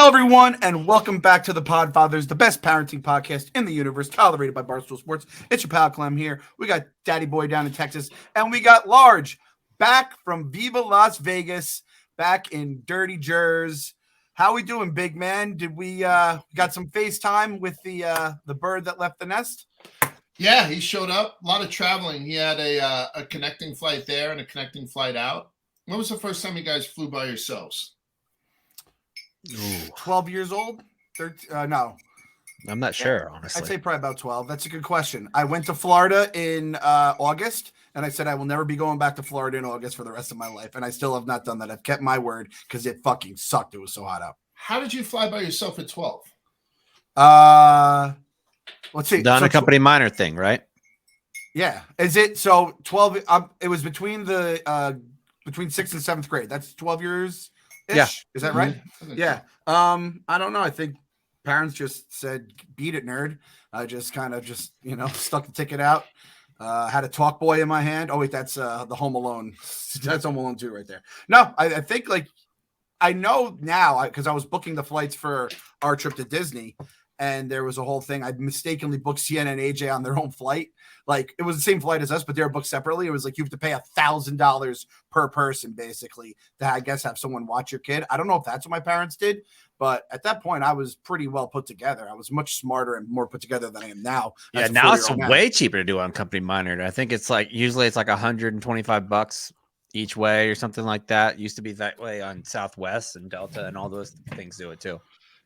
Hello, everyone, and welcome back to the Podfathers, the best parenting podcast in the universe, tolerated by Barstool Sports. It's your pal Clem here. We got Daddy Boy down in Texas, and we got Large back from Viva Las Vegas, back in Dirty Jers. How we doing, big man? Did we got some FaceTime with the bird that left the nest? Yeah, he showed up. A lot of traveling. He had a connecting flight there and a connecting flight out. When was the first time you guys flew by yourselves? 12 years old? 13, no. I'm not sure, honestly. I'd say probably about 12. That's a good question. I went to Florida in August, and I said I will never be going back to Florida in August for the rest of my life, and I still have not done that. I've kept my word because it fucking sucked. It was so hot out. How did you fly by yourself at 12? Let's see. The unaccompanied minor thing, right? Yeah. Is it so 12? It was between the between 6th and 7th grade. That's 12 years. Yeah. Is that right? Yeah. I don't know. I think parents just said, beat it, nerd. I just kind of stuck the ticket out. Had a talk boy in my hand. Oh, wait, that's the Home Alone. That's Home Alone 2 right there. No, I think I know now because I was booking the flights for our trip to Disney. And there was a whole thing. I mistakenly booked Sienna and AJ on their own flight. Like, it was the same flight as us, but they were booked separately. It was like you have to pay $1,000 per person, basically, to, I guess, have someone watch your kid. I don't know if that's what my parents did, but at that point, I was pretty well put together. I was much smarter and more put together than I am now. Yeah, now it's way cheaper to do unaccompanied minor. I think it's usually it's like $125 each way or something like that. It used to be that way on Southwest and Delta, and all those things do it too.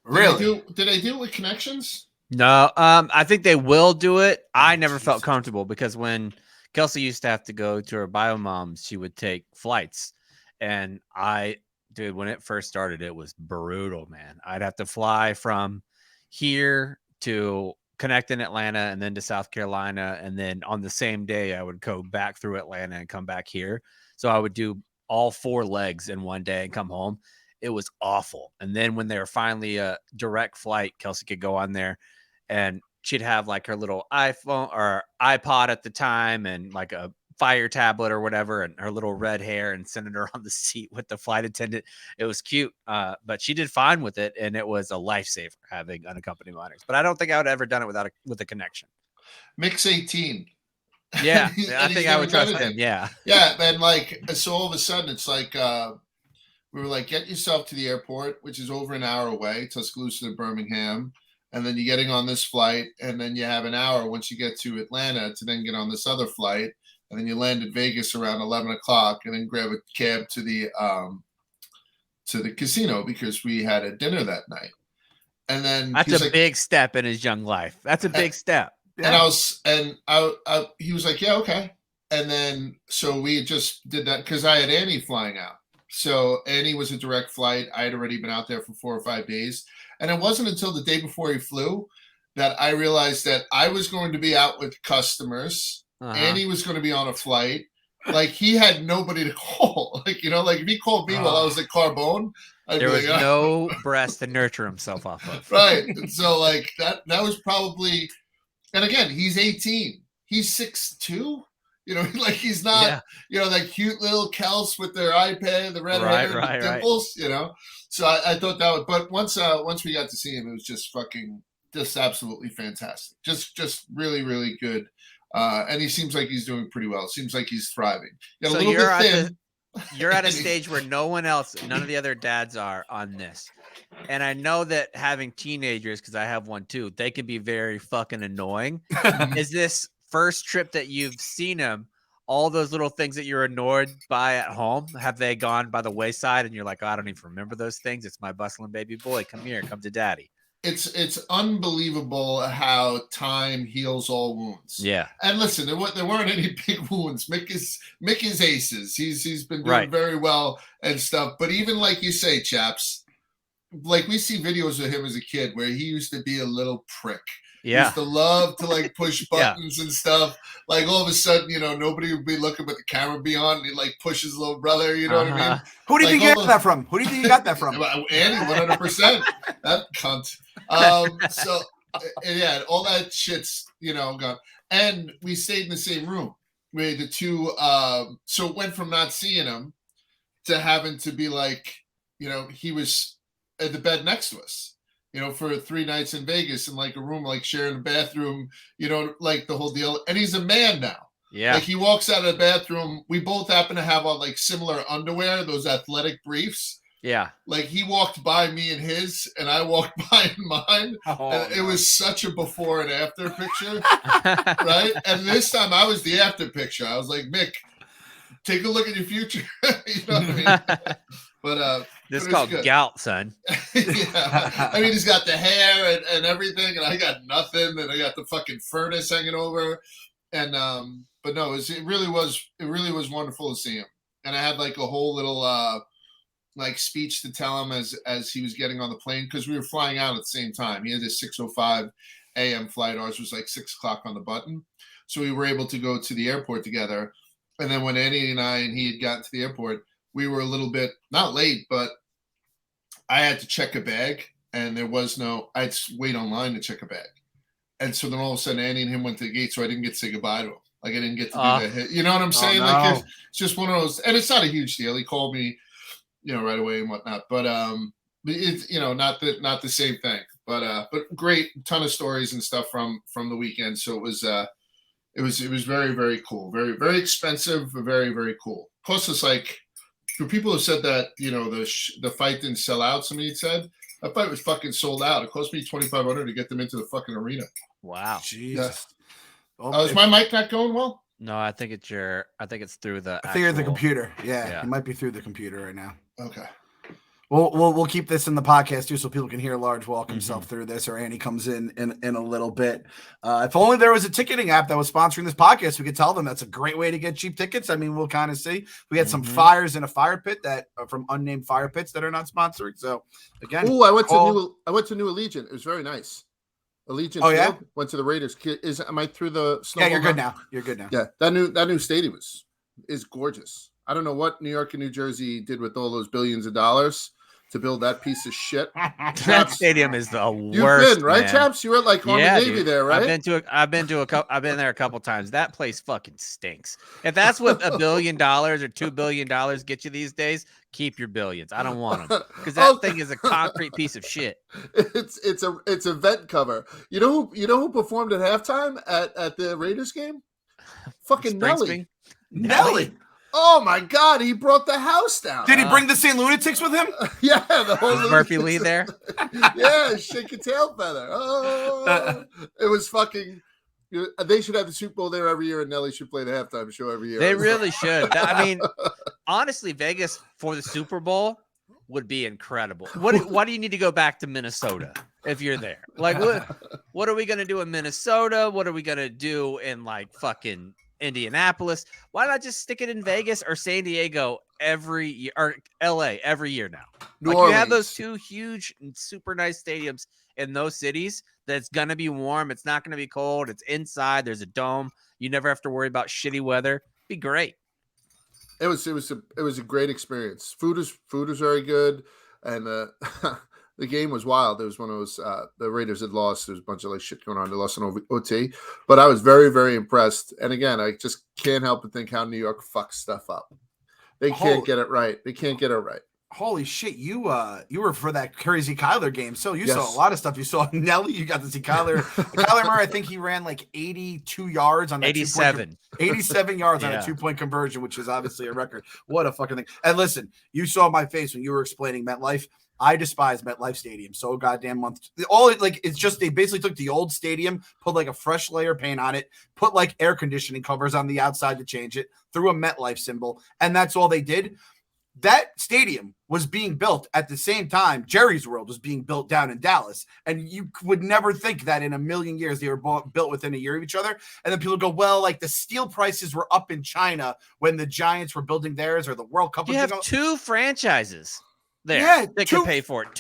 Really? Did they do it with connections? No, I think they will do it. I never felt comfortable because when Kelsey used to have to go to her bio mom, she would take flights. And when it first started, it was brutal, man. I'd have to fly from here to connect in Atlanta and then to South Carolina. And then on the same day, I would go back through Atlanta and come back here. So I would do all 4 legs in one day and come home. It was awful. And then when they were finally a direct flight, Kelsey could go on there and she'd have like her little iPhone or iPod at the time and like a Fire tablet or whatever and her little red hair and sending her on the seat with the flight attendant. It was cute, but she did fine with it. And it was a lifesaver having unaccompanied minors. But I don't think I would have ever done it with a connection. Mick's 18. Yeah, I think I would trust him. Yeah. Yeah, and so all of a sudden it's like we were like, get yourself to the airport, which is over an hour away, Tuscaloosa to Birmingham. And then you're getting on this flight. And then you have an hour once you get to Atlanta to then get on this other flight. And then you land in Vegas around 11 o'clock and then grab a cab to the casino because we had a dinner that night. And then that's a big step in his young life. That's a big step. Yeah. And he was like, yeah, okay. And then, so we just did that because I had Annie flying out. So Annie was a direct flight. I had already been out there for 4 or 5 days. And it wasn't until the day before he flew that I realized that I was going to be out with customers. Annie was going to be on a flight. Like, he had nobody to call. Like, if he called me while I was at Carbone, there was no breast to nurture himself off of. Right. And so that was probably, and again, he's 18. He's 6'2". He's not, that cute little Kels with their iPad, the red hair, and the dimples, So I thought that would, but once we got to see him, it was just absolutely fantastic. Just really, really good. And he seems like he's doing pretty well. Seems like he's thriving. So you're at a stage where none of the other dads are on this. And I know that having teenagers, because I have one too, they can be very fucking annoying. Is this first trip that you've seen him, all those little things that you're annoyed by at home, have they gone by the wayside and you're like, oh, I don't even remember those things? It's my bustling baby boy. Come here, come to daddy. It's unbelievable how time heals all wounds. Yeah. And listen, there weren't any big wounds. Mick is aces. He's been doing very well and stuff. But even like you say, Chaps, like we see videos of him as a kid where he used to be a little prick. Yeah. He used to love to push buttons and stuff. Like all of a sudden, nobody would be looking, but the camera be on, and he push his little brother. You know what I mean? Who do you think you got that from? Who do you think you got that from? Annie, 100%. That cunt. So yeah, all that shit's gone. And we stayed in the same room. We had the two. So it went from not seeing him to having to be like, he was at the bed next to us, for 3 nights in Vegas in like a room, like sharing a bathroom, like the whole deal. And he's a man now. Yeah. Like he walks out of the bathroom. We both happen to have on like similar underwear, those athletic briefs. Yeah. Like he walked by me in his, and I walked by in mine. And it was such a before and after picture, right? And this time I was the after picture. I was like, Mick, take a look at your future. You know what I mean? But this is called gout, son. Yeah. I mean, he's got the hair and everything, and I got nothing, and I got the fucking furnace hanging over. And but no, it really was wonderful to see him. And I had like a whole little like speech to tell him as he was getting on the plane, because we were flying out at the same time. He had his 6:05 a.m. flight. Ours was like 6 o'clock on the button. So we were able to go to the airport together. And then when Annie and I and he had gotten to the airport, we were a little bit, not late, but I had to check a bag, and I had to wait online to check a bag. And so then all of a sudden Annie and him went to the gate, so I didn't get to say goodbye to him. Like I didn't get to do that. You know what I'm saying? No. Like it's just one of those, and it's not a huge deal. He called me, right away and whatnot. But it's not the same thing. But great, ton of stories and stuff from the weekend. So it was very, very cool. Very, very expensive, but very, very cool. Plus, it's like for people who said that the fight didn't sell out. Somebody said that fight was fucking sold out. It cost me $2,500 to get them into the fucking arena. Wow. Jesus. Yeah. Is my mic not going well? No, I think it's through the. I think it's the computer. Yeah, it might be through the computer right now. Okay. We'll keep this in the podcast too, so people can hear Large walk himself through this, or Annie comes in a little bit. If only there was a ticketing app that was sponsoring this podcast, we could tell them that's a great way to get cheap tickets. I mean, we'll kind of see. We had some fires in a fire pit that from unnamed fire pits that are not sponsoring. So again, I went to New Allegiant. It was very nice. Allegiant. Oh yeah, went to the Raiders. Am I through the snow? Yeah, you're good now. You're good now. Yeah, that new stadium is gorgeous. I don't know what New York and New Jersey did with all those billions of dollars to build that piece of shit. That stadium is the You've worst. Been right, man. Chaps? You were at like Army Navy there, right? I've been there a couple times. That place fucking stinks. If that's what $1 billion or $2 billion get you these days, keep your billions. I don't want them because that thing is a concrete piece of shit. It's a vent cover. You know who performed at halftime at the Raiders game? Fucking Nelly. Nelly. Oh my God, he brought the house down. Did he bring the St. Lunatics with him? Yeah, the whole Murphy Lee there. Yeah, shake a tail feather. Oh, it was fucking. They should have the Super Bowl there every year, and Nelly should play the halftime show every year. They really should. I mean, honestly, Vegas for the Super Bowl would be incredible. Why do you need to go back to Minnesota if you're there? Like, what are we gonna do in Minnesota? What are we gonna do in like fucking Indianapolis? Why not just stick it in Vegas or San Diego every year, or LA every year now? Like you have those two huge and super nice stadiums in those cities that's gonna be warm. It's not gonna be cold. It's inside. There's a dome. You never have to worry about shitty weather. Be great. It was a great experience. Food was very good, and the game was wild. There was one of those the Raiders had lost. There was a bunch of like shit going on. They lost an OT, but I was very, very impressed. And again, I just can't help but think how New York fucks stuff up. They can't get it right. They can't get it right. Holy shit! You were for that crazy Kyler game, so you saw a lot of stuff. You saw Nelly. You got to see Kyler. Kyler Murray, I think he ran like 82 yards on that 87 yards on a 2-point conversion, which is obviously a record. What a fucking thing! And listen, you saw my face when you were explaining MetLife. I despise MetLife Stadium so goddamn much. It's just they basically took the old stadium, put like a fresh layer of paint on it, put like air conditioning covers on the outside to change it, threw a MetLife symbol, and that's all they did. That stadium was being built at the same time Jerry's World was being built down in Dallas. And you would never think that in a million years they were built within a year of each other. And then people go, well, like the steel prices were up in China when the Giants were building theirs, or the World Cup. You have two franchises there that can pay for it.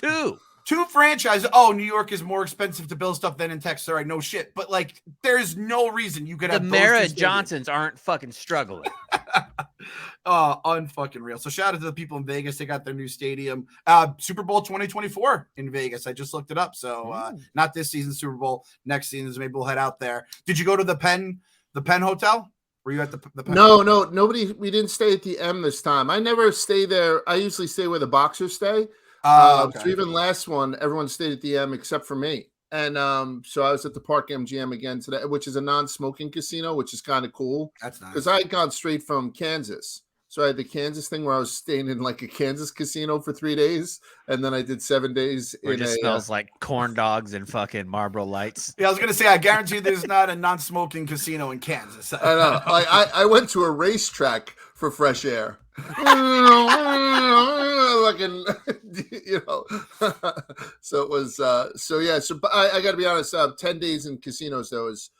Two franchises. Oh, New York is more expensive to build stuff than in Texas. All right, no shit. But like, there's no reason you could have the Mara Johnsons aren't fucking struggling. Unfucking real. So shout out to the people in Vegas. They got their new stadium. Super Bowl 2024 in Vegas. I just looked it up. So not this season Super Bowl, next season. Maybe we'll head out there. Did you go to the Penn Hotel? Were you at the Penn? No, nobody. We didn't stay at the M this time. I never stay there. I usually stay where the boxers stay. Okay. So even last one, everyone stayed at the M except for me. And so I was at the Park MGM again today, which is a non-smoking casino, which is kind of cool. That's nice. Because I had gone straight from Kansas. So I had the Kansas thing where I was staying in like a Kansas casino for 3 days. And then I did 7 days Where it in just a smells like corn dogs and fucking Marlboro Lights. Yeah, I was gonna say, I guarantee there's not a non-smoking casino in Kansas. I know. Like I went to a racetrack for fresh air. Fucking, you know. So it was so yeah. So but I got to be honest. 10 days in casinos though is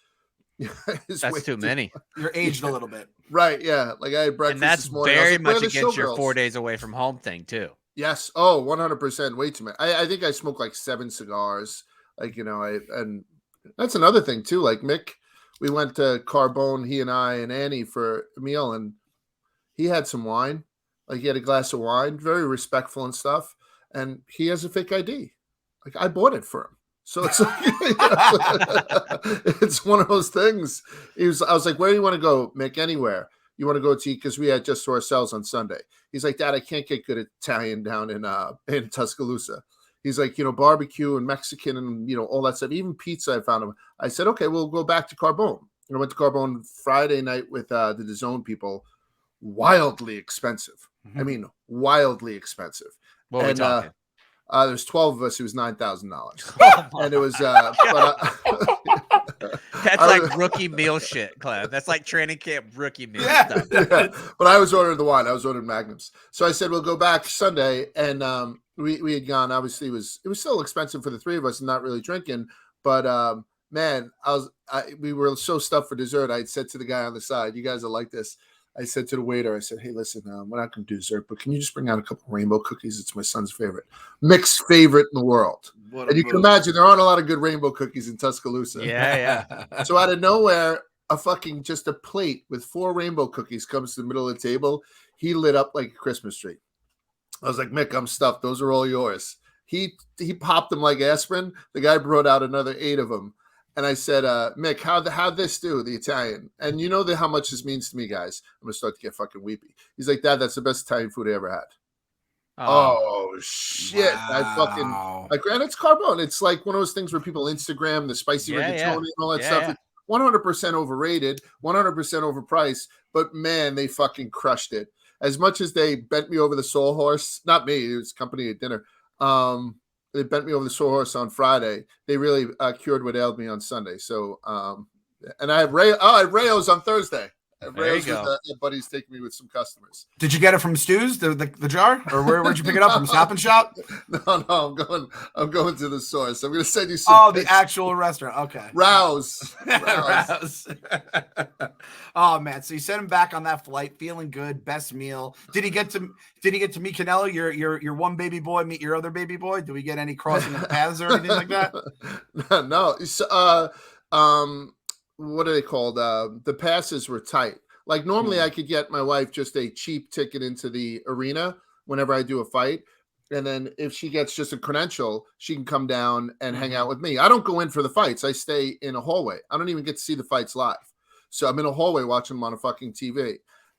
That's too many. You're aged a little bit. Right? Yeah. Like I had breakfast And that's this morning. I was very like, "Where are much the against your showgirls?" 4 days away from home thing too. Yes. Oh, 100%. Way too many. I think I smoked like 7 cigars. Like, you know, and that's another thing too. Like Mick, we went to Carbone, he and I and Annie for a meal, and he had some wine. Like he had a glass of wine, very respectful and stuff. And he has a fake ID. Like I bought it for him. So it's like, it's one of those things. I was like, where do you want to go, Mick? Anywhere. You want to go to eat? Because we had just to ourselves on Sunday. He's like, Dad, I can't get good Italian down in Tuscaloosa. He's like, you know, barbecue and Mexican and, you know, all that stuff. Even pizza I found him. I said, okay, we'll go back to Carbone. I went to Carbone Friday night with the DAZN people. Wildly expensive. I mean, wildly expensive. What are we talking? There's 12 of us. It was $9,000. And it was, That's like rookie meal shit, Clem. That's like training camp rookie meal stuff. Yeah. But I was ordering the wine. I was ordering Magnums. So I said, we'll go back Sunday. And we had gone, obviously it was still expensive for the 3 of us and not really drinking. But man, we were so stuffed for dessert. I had said to the guy on the side, you guys are like this. I said to the waiter, I said, hey, listen, we're not going to do dessert, but can you just bring out a couple rainbow cookies? It's my son's favorite. Mick's favorite in the world. And you can imagine there aren't a lot of good rainbow cookies in Tuscaloosa. Yeah. So out of nowhere, just a plate with 4 rainbow cookies comes to the middle of the table. He lit up like a Christmas tree. I was like, Mick, I'm stuffed. Those are all yours. He popped them like aspirin. The guy brought out another 8 of them. And I said, Mick, how'd this do, the Italian? And you know how much this means to me, guys. I'm going to start to get fucking weepy. He's like, Dad, that's the best Italian food I ever had. Oh shit. Wow. And it's Carbone. It's like one of those things where people Instagram the spicy rigatoni and all that stuff. Yeah. It's 100% overrated, 100% overpriced, but man, they fucking crushed it. As much as they bent me over the sawhorse, not me, it was company at dinner. They bent me over the sawhorse on Friday. They really cured what ailed me on Sunday. So, and I had Rayo's on Thursday. Rayo's with buddies taking me with some customers. Did you get it from Stu's, the jar, or where'd you pick it up from? Stop and Shop? No, I'm going to the source. I'm going to send you some. Oh, the actual restaurant. Okay. Rouse. Oh man, so you sent him back on that flight, feeling good, best meal. Did he get to meet Canelo, your one baby boy, meet your other baby boy? Did we get any crossing of paths or anything like that? No. What are they called? The passes were tight. Like normally I could get my wife just a cheap ticket into the arena whenever I do a fight. And then if she gets just a credential, she can come down and hang out with me. I don't go in for the fights. I stay in a hallway. I don't even get to see the fights live. So I'm in a hallway watching them on a fucking TV.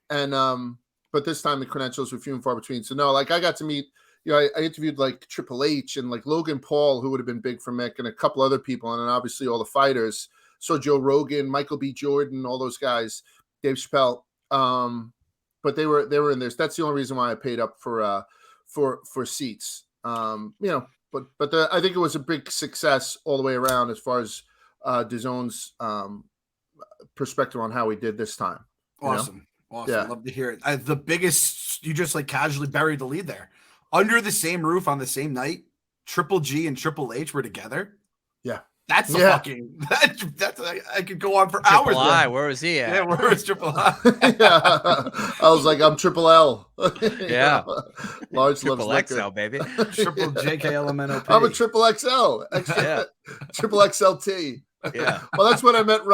And, but this time the credentials were few and far between. So no, like I got to meet, you know, I interviewed like Triple H and like Logan Paul, who would have been big for Mick, and a couple other people. And then obviously all the fighters. So Joe Rogan, Michael B. Jordan, all those guys, Dave Chappelle. But they were in there. That's the only reason why I paid up for seats. You know, but I think it was a big success all the way around as far as DAZN's perspective on how we did this time. Awesome. Yeah. Love to hear it. The biggest, you just like casually buried the lead there. Under the same roof on the same night, Triple G and Triple H were together. Yeah. That's a fucking that's I could go on for hours. Triple I, where was he at? Yeah, where was Triple I? Yeah. I was like, I'm Triple L. Yeah. Large Triple loves XL, baby. Triple JKLMNOP. I'm a Triple XL. Yeah. Triple XLT. Yeah. Well, that's what I meant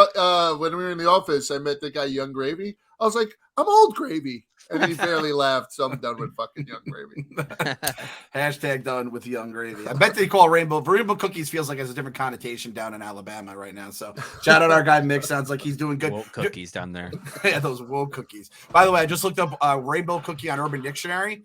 when we were in the office. I met the guy, Young Gravy. I was like, I'm old Gravy. And he barely laughed, so I'm done with fucking Young Gravy. Hashtag done with Young Gravy. I bet they call rainbow cookies feels like it's a different connotation down in Alabama right now. So shout out our guy Mick. Sounds like he's doing good. Woke cookies down there. Yeah, those woke cookies. By the way, I just looked up rainbow cookie on Urban Dictionary.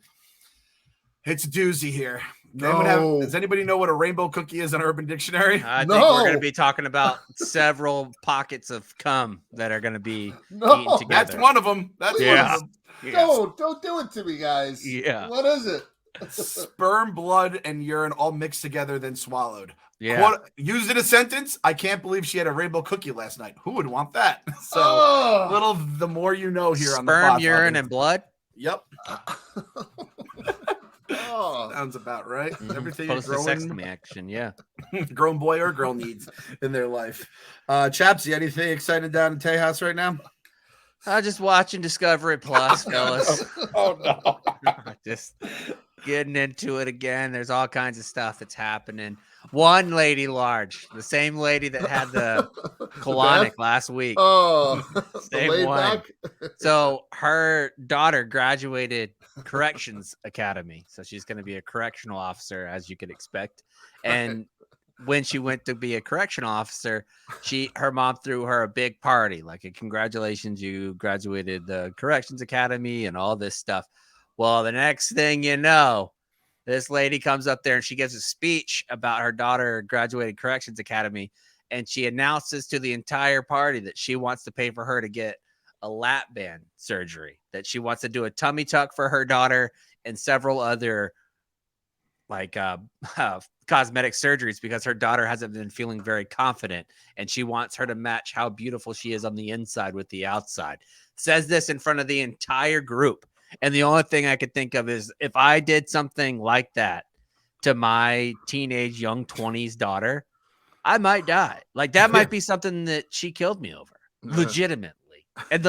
It's a doozy here. Does anybody know what a rainbow cookie is in Urban Dictionary? I think we're going to be talking about several pockets of cum that are going to be eaten together. That's one of them. That's one of them. Don't do it to me, guys. Yeah. What is it? Sperm, blood, and urine all mixed together, then swallowed. Yeah. Used in a sentence, I can't believe she had a rainbow cookie last night. Who would want that? So, the more you know here on the Sperm, urine, and blood? Yep. Sounds about right. Everything Post-vasectomy action, yeah. Grown boy or girl needs in their life. Chaps, anything exciting down in Tejas right now? Just watching Discovery Plus, fellas. Oh, no. Just getting into it again. There's all kinds of stuff that's happening. One lady large, the same lady that had the colonic last week. Oh, same one. So her daughter graduated Corrections Academy. So she's going to be a correctional officer, as you could expect. And when she went to be a correctional officer, her mom threw her a big party, like a congratulations, you graduated the Corrections Academy and all this stuff. Well, the next thing you know, this lady comes up there and she gives a speech about her daughter graduating Corrections Academy. And she announces to the entire party that she wants to pay for her to get a lap band surgery, that she wants to do a tummy tuck for her daughter and several other cosmetic surgeries because her daughter hasn't been feeling very confident and she wants her to match how beautiful she is on the inside with the outside. Says this in front of the entire group. And the only thing I could think of is if I did something like that to my teenage young 20s daughter, I might die. Like that might be something that she killed me over, legitimately. And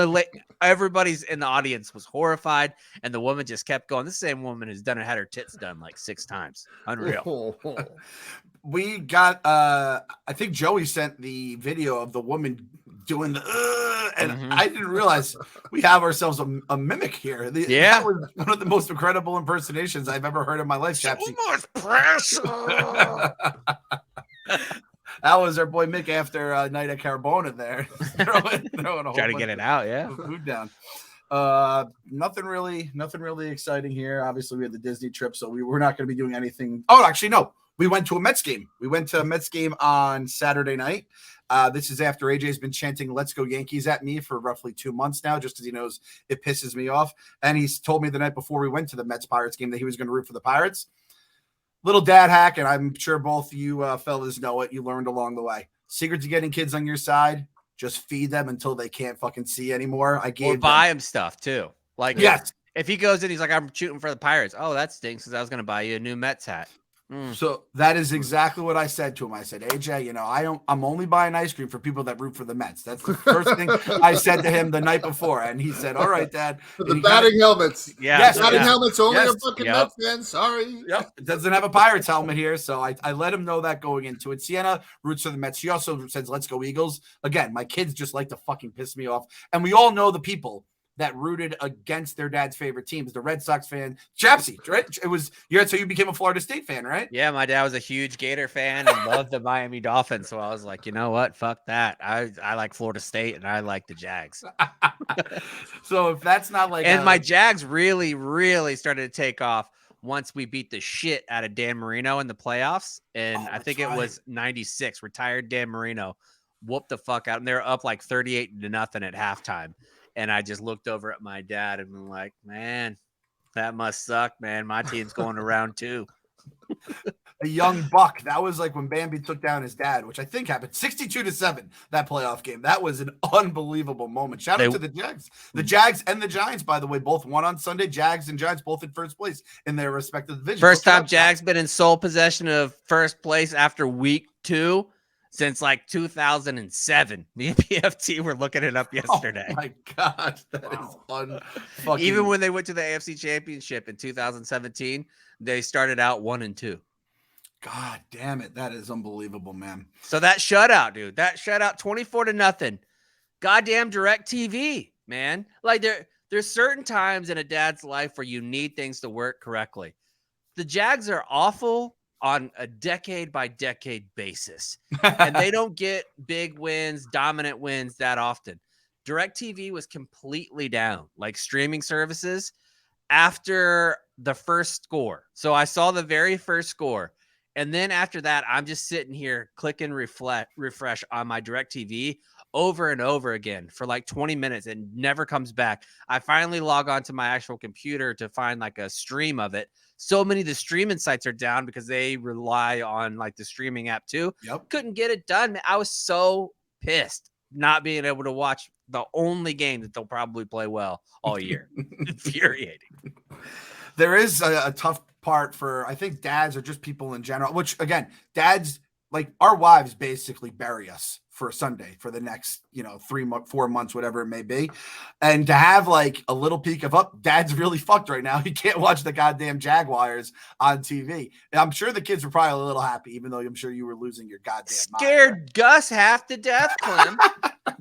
everybody's in the audience was horrified, and the woman just kept going. The same woman who's had her tits done like 6 times. Unreal. We got I think Joey sent the video of the woman doing the and I didn't realize we have ourselves a mimic here. That was one of the most incredible impersonations I've ever heard in my life. So much pressure. That was our boy Mick after a night at Carbona there. throwing a whole Try to get it out, yeah. Food down. Nothing really exciting here. Obviously, we had the Disney trip, so we're not going to be doing anything. Oh, actually, no. We went to a Mets game. We went to a Mets game on Saturday night. This is after AJ's been chanting "Let's go Yankees" at me for roughly 2 months now, just because he knows it pisses me off. And he's told me the night before we went to the Mets-Pirates game that he was going to root for the Pirates. Little dad hack, and I'm sure both you fellas know it. You learned along the way. Secret to getting kids on your side: just feed them until they can't fucking see anymore. Or buy him stuff too. Like yes, if he goes in, he's like, "I'm shooting for the Pirates." Oh, that stinks because I was going to buy you a new Mets hat. So that is exactly what I said to him. I said, AJ, I'm only buying ice cream for people that root for the Mets. That's the first thing I said to him the night before. And he said, all right, Dad. The batting helmets. Yeah. Yes, batting helmets only yes, a fucking Mets fan. Sorry. Yep. It doesn't have a Pirates helmet here. So I let him know that going into it. Sienna roots for the Mets. She also says, let's go Eagles. Again, my kids just like to fucking piss me off. And we all know the people that rooted against their dad's favorite teams. The Red Sox fan, Chapsy, right? So you became a Florida State fan, right? Yeah, my dad was a huge Gator fan and loved the Miami Dolphins. So I was like, you know what? Fuck that. I like Florida State and I like the Jags. So if that's not like, and my Jags really, really started to take off once we beat the shit out of Dan Marino in the playoffs. And I think it was 96. Retired Dan Marino whooped the fuck out, and they're up like 38-0 at halftime. And I just looked over at my dad and I'm like, man, that must suck, man. My team's going to round 2. A young buck. That was like when Bambi took down his dad, which I think happened 62-7, that playoff game. That was an unbelievable moment. Shout out to the Jags. The Jags and the Giants, by the way, both won on Sunday. Jags and Giants both in first place in their respective divisions. First time Jags been in sole possession of first place after week 2. Since like 2007. The PFT were looking it up yesterday. Oh my God. That is unfucking. Even when they went to the AFC Championship in 2017, they started out 1-2. God damn it. That is unbelievable, man. So that shutout, dude. That shutout 24-0. Goddamn DirecTV, man. Like there's certain times in a dad's life where you need things to work correctly. The Jags are awful on a decade by decade basis. And they don't get big wins, dominant wins that often. DirecTV was completely down, like streaming services. after the first score. So I saw the very first score. And then after that, I'm just sitting here clicking refresh on my DirecTV over and over again for like 20 minutes and never comes back. I finally log on to my actual computer to find like a stream of it. So many of the streaming sites are down because they rely on like the streaming app too. Yep. Couldn't get it done, man. I was so pissed not being able to watch the only game that they'll probably play well all year. Infuriating. There is a tough part for, I think, dads or just people in general, which again, dads, like our wives basically bury us for Sunday for the next, 4 months, whatever it may be. And to have like a little peek of dad's really fucked right now. He can't watch the goddamn Jaguars on TV. And I'm sure the kids were probably a little happy, even though I'm sure you were losing your goddamn scared mind. Gus half to death, Clem.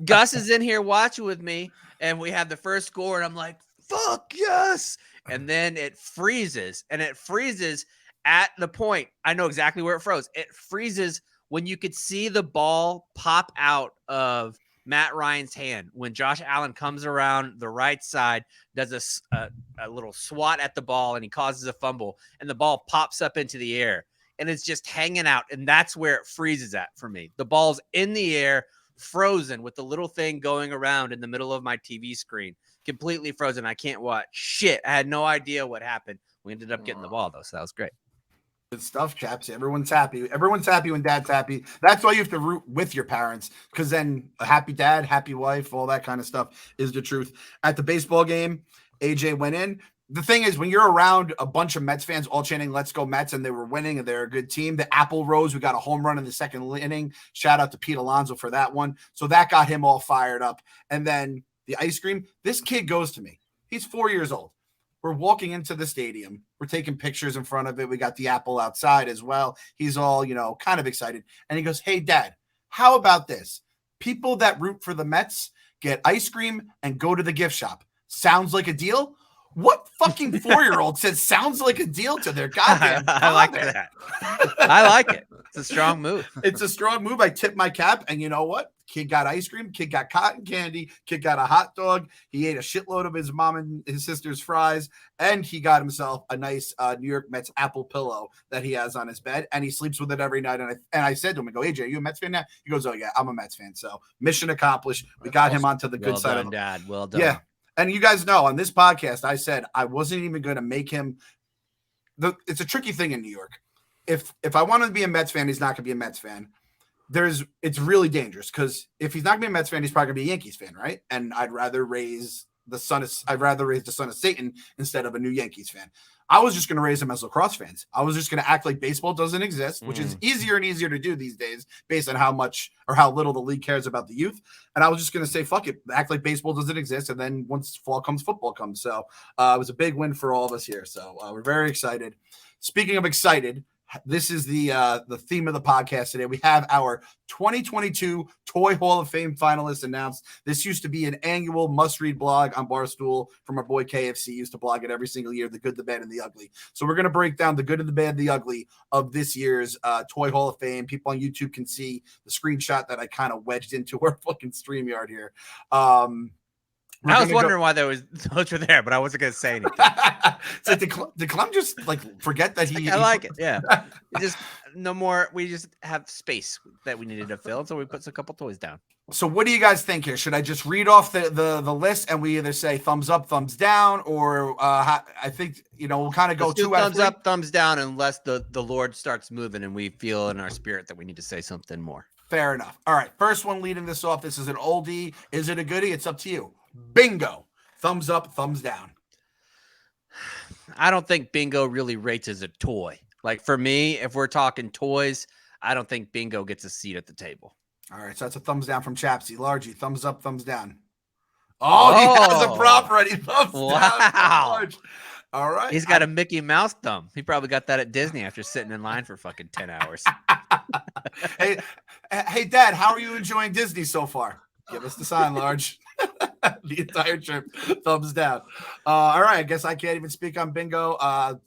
Gus is in here watching with me, and we have the first score, and I'm like, fuck yes. And then it freezes, and it freezes at the point. I know exactly where it froze. It freezes when you could see the ball pop out of Matt Ryan's hand. When Josh Allen comes around the right side, does a little swat at the ball, and he causes a fumble, and the ball pops up into the air, and it's just hanging out. And that's where it freezes at for me. The ball's in the air, frozen with the little thing going around in the middle of my TV screen, completely frozen. I can't watch shit. I had no idea what happened. We ended up getting the ball though, so that was great. Good stuff, chaps. Everyone's happy. Everyone's happy when dad's happy. That's why you have to root with your parents, because then a happy dad, happy wife, all that kind of stuff is the truth. At the baseball game, AJ went in. The thing is, when you're around a bunch of Mets fans all chanting, let's go Mets, and they were winning and they're a good team. The apple rose. We got a home run in the second inning. Shout out to Pete Alonso for that one. So that got him all fired up. And then the ice cream, this kid goes to me. He's 4 years old. We're walking into the stadium. We're taking pictures in front of it. We got the apple outside as well. He's all, kind of excited. And he goes, hey, Dad, how about this? People that root for the Mets get ice cream and go to the gift shop. Sounds like a deal? What fucking 4-year-old says sounds like a deal to their goddamn father? I like that. I like it. It's a strong move. It's a strong move. I tip my cap, and you know what? Kid got ice cream. Kid got cotton candy. Kid got a hot dog. He ate a shitload of his mom and his sister's fries, and he got himself a nice New York Mets apple pillow that he has on his bed, and he sleeps with it every night. And I said to him, I go, AJ, are you a Mets fan now? He goes, oh, yeah, I'm a Mets fan. So mission accomplished. We got him onto the good side done, of Dad. Well done. Yeah. And you guys know on this podcast, I said I wasn't even going to make him. It's a tricky thing in New York. If I want to be a Mets fan, he's not going to be a Mets fan. It's really dangerous, because if he's not going to be a Mets fan, he's probably going to be a Yankees fan, right? And I'd rather raise the son of Satan instead of a new Yankees fan. I was just going to raise them as lacrosse fans. I was just going to act like baseball doesn't exist, which is easier and easier to do these days based on how much or how little the league cares about the youth. And I was just going to say, fuck it, act like baseball doesn't exist. And then once fall comes, football comes. So it was a big win for all of us here. So we're very excited. Speaking of excited, this is the theme of the podcast today. We have our 2022 Toy Hall of Fame finalists announced. This used to be an annual must-read blog on Barstool from our boy KFC. Used to blog it every single year, the good, the bad, and the ugly. So we're going to break down the good, the bad, the ugly of this year's Toy Hall of Fame. People on YouTube can see the screenshot that I kind of wedged into our fucking StreamYard here. I was wondering why those were there, but I wasn't going to say anything. It's like, did Clem just forget that he? I like it. Yeah. Just no more. We just have space that we needed to fill, so we put a couple toys down. So what do you guys think here? Should I just read off the list and we either say thumbs up, thumbs down, or I think we'll kind of go two thumbs up, thumbs down, unless the Lord starts moving and we feel in our spirit that we need to say something more. Fair enough. All right, first one leading this off. This is an oldie. Is it a goodie? It's up to you. Bingo. Thumbs up, thumbs down. I don't think Bingo really rates as a toy. Like for me, if we're talking toys, I don't think Bingo gets a seat at the table. All right, so that's a thumbs down from Chapsy. Largy, thumbs up, thumbs down. Oh, he has a prop ready. Thumbs down. Large. All right. He's got a Mickey Mouse thumb. He probably got that at Disney after sitting in line for fucking 10 hours. Hey, Dad, how are you enjoying Disney so far? Give us the sign, Large. The entire trip, thumbs down. All right, I guess I can't even speak on Bingo.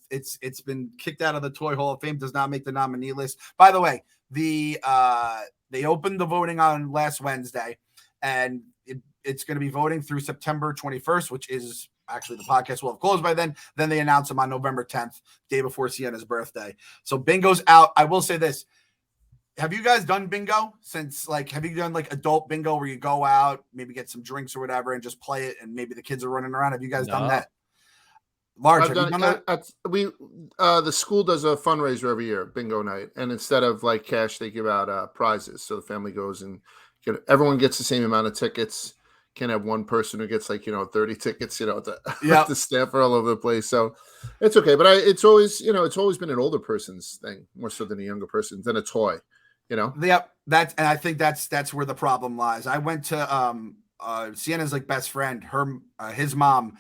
It's been kicked out of the Toy Hall of Fame. Does not make the nominee list. By the way, they opened the voting on last Wednesday, and it's going to be voting through September 21st, which is actually the podcast will have closed by then. Then they announce them on November 10th, day before Sienna's birthday. So bingo's out. I will say this. Have you guys done bingo since, like, have you done like adult bingo where you go out, maybe get some drinks or whatever and just play it and maybe the kids are running around? Have you guys done that? Large, have you done that? The school does a fundraiser every year, bingo night, and instead of like cash, they give out prizes. So the family goes and everyone gets the same amount of tickets. Can't have one person who gets like 30 tickets, to staff all over the place. So it's okay, but it's always been an older person's thing more so than a younger person's, than a toy. Yep, and I think that's where the problem lies. I went to Sienna's like best friend, his mom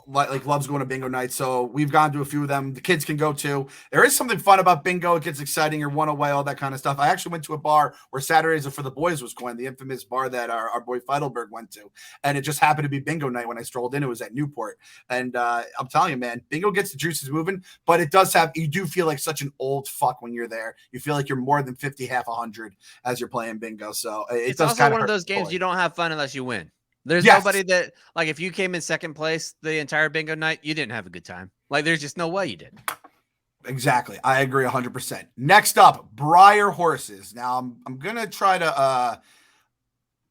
like loves going to bingo night, so we've gone to a few of them. The kids can go too. There is something fun about bingo. It gets exciting. You're one away, all that kind of stuff. I actually went to a bar where Saturdays Are for the Boys was going, the infamous bar that our boy Feidelberg went to, and it just happened to be bingo night when I strolled in. It was at Newport, and I'm telling you, man, bingo gets the juices moving, but it does you do feel like such an old fuck when you're there. You feel like you're more than 50, half 100 as you're playing bingo. So it's also one of those games you don't have fun unless you win. There's nobody that, like, if you came in second place the entire bingo night, you didn't have a good time. Like, there's just no way you did. Exactly. I agree 100%. Next up, Breyer horses. Now, I'm going to try to,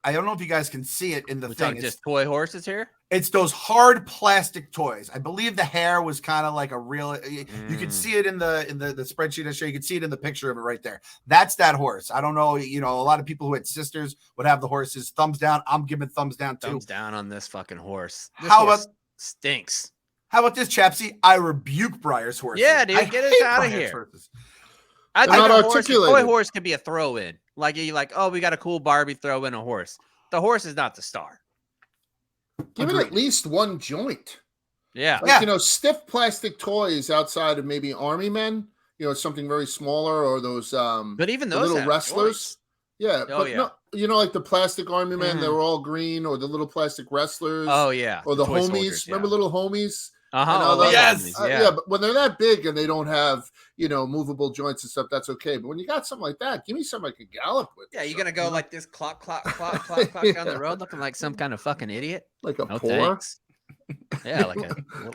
I don't know if you guys can see it in the thing. It's just toy horses here? It's those hard plastic toys. I believe the hair was kind of like a real. You could see it in the spreadsheet I show. You could see it in the picture of it right there. That's that horse. I don't know. A lot of people who had sisters would have the horses. Thumbs down. I'm giving thumbs down too. Thumbs down on this fucking horse. How about stinks? How about this, Chapsy? I rebuke Breyer's horses. Yeah, dude, get us out of here. Horses. I think a toy horse could be a throw-in. Like you're like, oh, we got a cool Barbie, throw in a horse. The horse is not the star. Give it at least one joint. Yeah. Stiff plastic toys outside of maybe army men, something very smaller, or those but even those little wrestlers. Joints. Yeah. No, like the plastic army men, they were all green, or the little plastic wrestlers. Oh yeah. Or the homies. Soldiers, Remember little homies? Yes. Yeah, but when they're that big and they don't have, movable joints and stuff, that's okay. But when you got something like that, give me something I could gallop with. Yeah, you're going to go like this clock down the road looking like some kind of fucking idiot? Like a poor? Yeah, like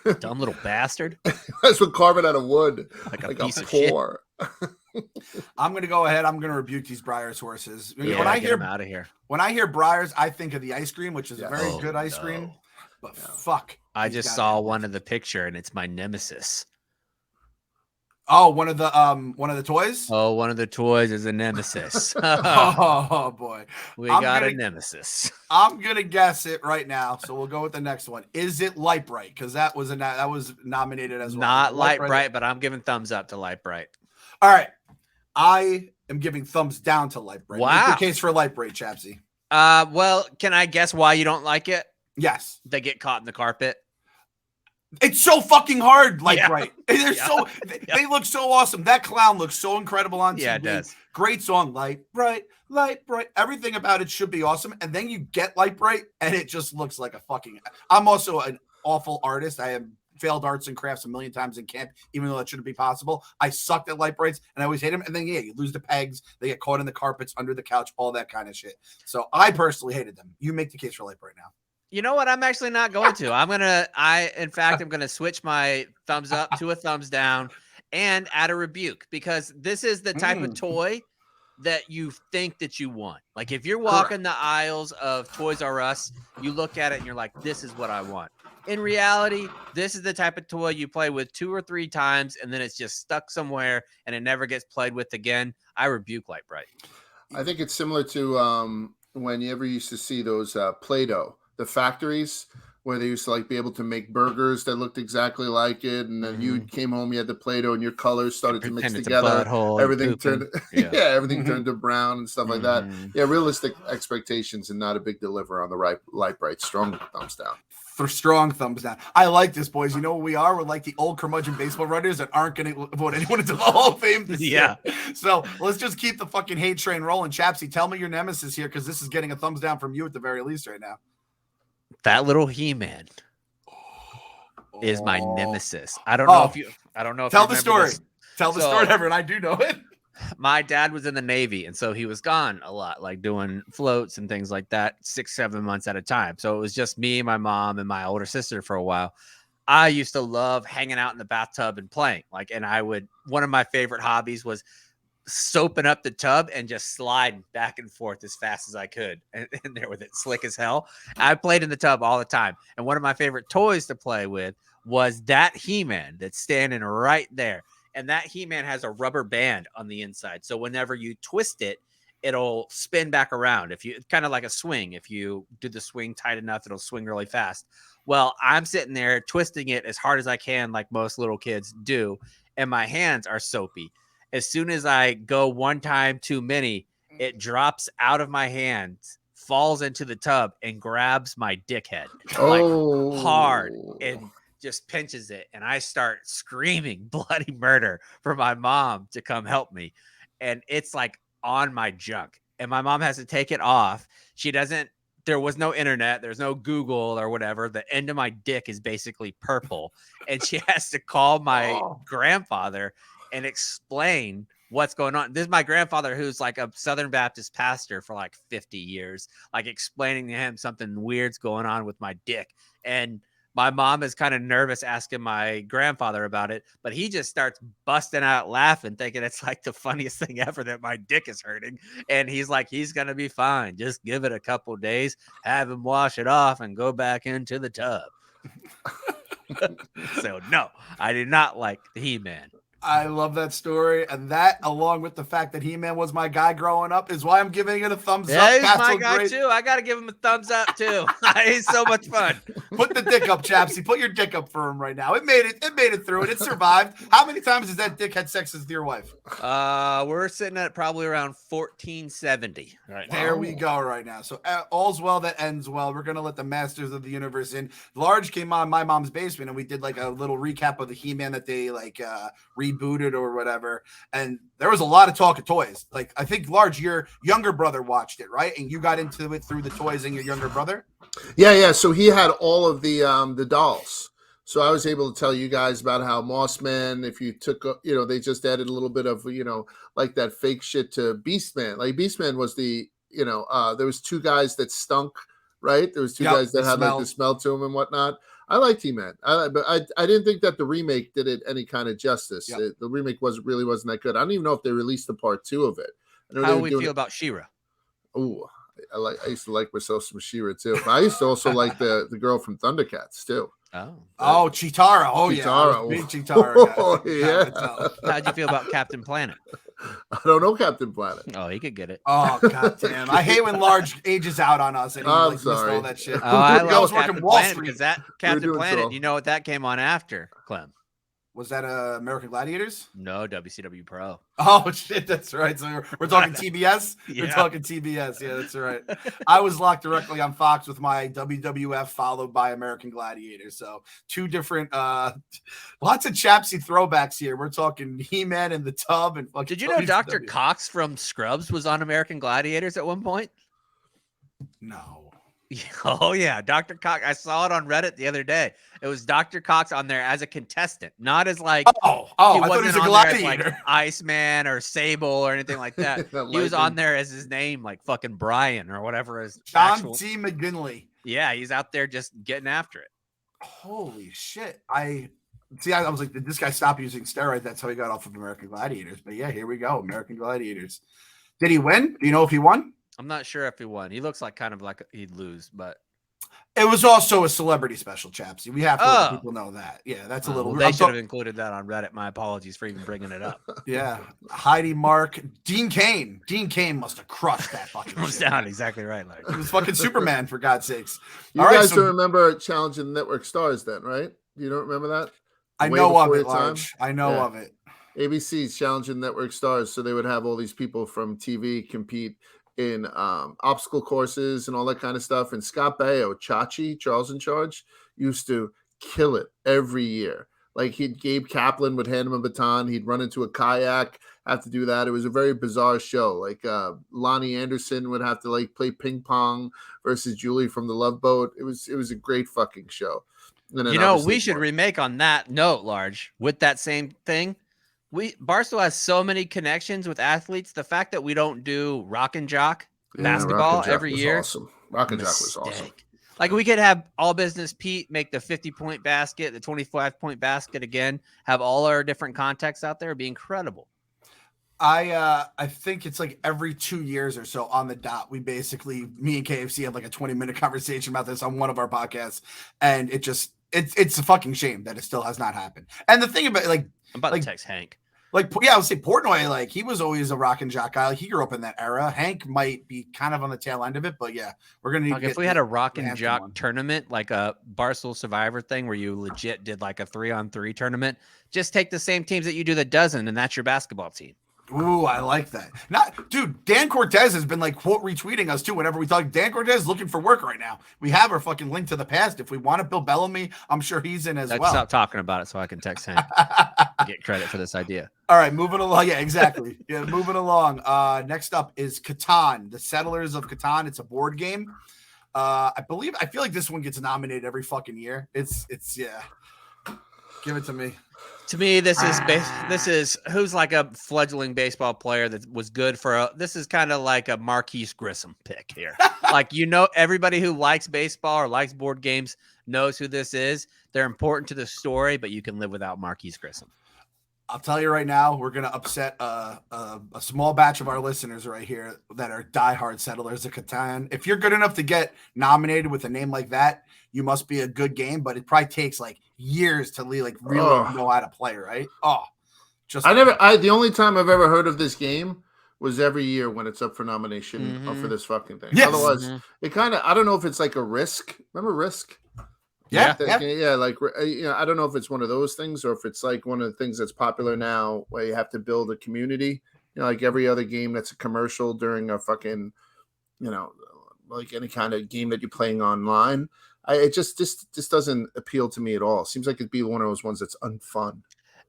a dumb little bastard. That's what carving out of wood. Like a piece of poor. Shit. I'm going to go ahead. I'm going to rebuke these Breyer's horses. Yeah, when I hear them out of here. When I hear Breyer's, I think of the ice cream, which is a very good ice cream. But fuck. I just saw one of the picture and it's my nemesis. Oh, one of the toys? Oh, one of the toys is a nemesis. Oh boy. We got a nemesis. I'm gonna guess it right now. So we'll go with the next one. Is it Lite Brite? Because that was nominated as well. Not Lite Brite, but I'm giving thumbs up to Lite Brite. All right. I am giving thumbs down to Lite Brite. Wow. Make the case for Lite Brite, Chapsy. Well, can I guess why you don't like it? Yes. They get caught in the carpet. It's so fucking hard, Lite Brite. They look so awesome. That clown looks so incredible on TV. Yeah, it does. Great song, Lite Brite, Lite Brite. Everything about it should be awesome. And then you get Lite Brite, and it just looks like a fucking. I'm also an awful artist. I have failed arts and crafts a million times in camp, even though that shouldn't be possible. I sucked at Lite Brites, and I always hate them. And then you lose the pegs. They get caught in the carpets, under the couch, all that kind of shit. So I personally hated them. You make the case for Lite Brite now. You know what? I'm actually not going to. I'm going to switch my thumbs up to a thumbs down and add a rebuke, because this is the type of toy that you think that you want. Like if you're walking the aisles of Toys R Us, you look at it and you're like, this is what I want. In reality, this is the type of toy you play with 2 or 3 times and then it's just stuck somewhere and it never gets played with again. I rebuke Lite Brite. I think it's similar to when you ever used to see those Play-Doh, the factories where they used to like be able to make burgers that looked exactly like it, and then you came home, you had the Play-Doh, and your colors started to mix together. Everything turned, everything turned to brown and stuff like that. Yeah, realistic expectations and not a big deliver on the Lite Brite. Strong thumbs down. For strong thumbs down. I like this, boys. You know what we are? We're like the old curmudgeon baseball runners that aren't going to vote anyone into the Hall of Fame this year. So let's just keep the fucking hate train rolling. Chapsy, tell me your nemesis here, because this is getting a thumbs down from you at the very least right now. That little He-Man is my nemesis. I don't know if you. Tell the story. Tell the story, everyone. I do know it. My dad was in the Navy, and so he was gone a lot, like doing floats and things like that, 6-7 months at a time. So it was just me, my mom, and my older sister for a while. I used to love hanging out in the bathtub and playing. One of my favorite hobbies was soaping up the tub and just sliding back and forth as fast as I could in there with it, slick as hell. I played in the tub all the time. And one of my favorite toys to play with was that He-Man that's standing right there. And that He-Man has a rubber band on the inside. So whenever you twist it, it'll spin back around. If you kind of like a swing, if you do the swing tight enough, it'll swing really fast. Well, I'm sitting there twisting it as hard as I can, like most little kids do, and my hands are soapy. As soon as I go one time too many, it drops out of my hands, falls into the tub, and grabs my dickhead like hard and just pinches it. And I start screaming bloody murder for my mom to come help me. And it's like on my junk. And my mom has to take it off. There was no internet. There's no Google or whatever. The end of my dick is basically purple. And she has to call my grandfather and explain what's going on. This is my grandfather, who's like a Southern Baptist pastor for like 50 years, like explaining to him something weird's going on with my dick. And my mom is kind of nervous asking my grandfather about it, but he just starts busting out laughing, thinking it's like the funniest thing ever that my dick is hurting. And he's like, he's going to be fine. Just give it a couple days, have him wash it off and go back into the tub. So no, I did not like the He-Man. I love that story, and that, along with the fact that He-Man was my guy growing up, is why I'm giving it a thumbs up. Yeah, he's my guy too. I got to give him a thumbs up too. He's so much fun. Put the dick up, Chapsy. Put your dick up for him right now. It made it through it. It survived. How many times has that dick had sex with your wife? We're sitting at probably around 1470 right now. There we go right now. So all's well that ends well. We're going to let the masters of the universe in. Large came on my mom's basement, and we did like a little recap of the He-Man that they like rebooted or whatever, and there was a lot of talk of toys. Like, I think, Large, your younger brother watched it, right? And you got into it through the toys and your younger brother. Yeah. So he had all of the dolls. So I was able to tell you guys about how Mossman, if you took, they just added a little bit of, like that fake shit to Beastman. Like Beastman was there was two guys that stunk, right? There was two guys that had like the smell to them and whatnot. I liked He-Man, but I didn't think that the remake did it any kind of justice. Yep. The remake wasn't that good. I don't even know if they released the part 2 of it. How do we feel about She-Ra? Oh, I used to like myself some She-Ra too. I used to also like the girl from Thundercats too. Oh, Cheetara. Oh, Cheetara. Yeah. Big Cheetara. Oh, yeah. How'd you feel about Captain Planet? I don't know Captain Planet. Oh, he could get it. Oh, goddamn. I hate when Large ages out on us and he I'm missed sorry. all that shit. Oh, I love working Captain Wall Planet Street. because that Captain Planet, so. you know what that came on after, Clem? Was that American Gladiators? No, WCW Pro. Oh, shit, that's right. So we're talking TBS? Yeah. We're talking TBS. Yeah, that's right. I was locked directly on Fox with my WWF followed by American Gladiators. So two different, lots of Chapsy throwbacks here. We're talking He-Man in the tub and fucking. Did you know Dr. Cox from Scrubs was on American Gladiators at one point? No. Oh, yeah. Dr. Cox. I saw it on Reddit the other day. It was Dr. Cox on there as a contestant, not as like, I thought he was a gladiator. Like Iceman or Sable or anything like that. He was on there as his name, like fucking Brian or whatever his John T. McGinley. Yeah, he's out there just getting after it. Holy shit. I was like, did this guy stop using steroids? That's how he got off of American Gladiators. But yeah, here we go. American Gladiators. Did he win? Do you know if he won? I'm not sure if he won. He looks like kind of like he'd lose, but it was also a celebrity special, Chapsy. We have to let people know that. Yeah, that's a little. Well, they should have included that on Reddit. My apologies for even bringing it up. Yeah, Heidi Mark, Dean Cain. Dean Cain must have crushed that fucking. Comes down exactly right. Like he was fucking Superman, for God's sakes. You guys don't remember challenging network stars then, right? You don't remember that? I know of it, Large. I know of it. ABC's challenging network stars, so they would have all these people from TV compete in obstacle courses and all that kind of stuff. And Scott Baio, Chachi, Charles in Charge, used to kill it every year. Like Gabe Kaplan would hand him a baton. He'd run into a kayak, have to do that. It was a very bizarre show. Like Lonnie Anderson would have to like play ping pong versus Julie from the Love Boat. It was a great fucking show. And then we should remake on that note, Large, with that same thing. Barstool has so many connections with athletes. The fact that we don't do Rock and Jock basketball Rock and Jock every was year, awesome. Rock and Jock was awesome. mistake. Like we could have All Business Pete make the 50-point basket, the 25-point basket again, have all our different contexts out there. It'd be incredible. I think it's like every 2 years or so on the dot, we basically, me and KFC have like a 20-minute conversation about this on one of our podcasts, and it's a fucking shame that it still has not happened. And the thing about I'm about to text Hank. Like, yeah, I would say Portnoy, like he was always a Rock and Jock guy. Like he grew up in that era. Hank might be kind of on the tail end of it, but yeah, we're gonna need. If we had a Rock and Jock tournament, like a Barstool Survivor thing, where you legit did like a 3-on-3 tournament, just take the same teams that you do the dozen, and that's your basketball team. Ooh, I like that. Dude, Dan Cortez has been like quote retweeting us too whenever we talk. Dan Cortez is looking for work right now. We have our fucking link to the past. If we want to Bill Bellamy, I'm sure he's in as well. Stop talking about it so I can text Hank. Get credit for this idea. All right, moving along. Yeah, exactly. Yeah, moving along. Next up is Catan, the Settlers of Catan. It's a board game. I feel like this one gets nominated every fucking year. It's yeah. Give it to me. To me, this is who's like a fledgling baseball player that was good for this is kind of like a Marquise Grissom pick here. Like, everybody who likes baseball or likes board games knows who this is. They're important to the story, but you can live without Marquise Grissom. I'll tell you right now, we're going to upset a small batch of our listeners right here that are diehard Settlers of Catan. If you're good enough to get nominated with a name like that, you must be a good game, but it probably takes like years to really know how to play, right? The only time I've ever heard of this game was every year when it's up for nomination for this fucking thing. Yes. Otherwise, it kind of, I don't know if it's like a Risk. Remember Risk? Yeah. Like, I don't know if it's one of those things or if it's like one of the things that's popular now where you have to build a community, like every other game that's a commercial during a fucking, like any kind of game that you're playing online. It just doesn't appeal to me at all. It seems like it'd be one of those ones that's unfun.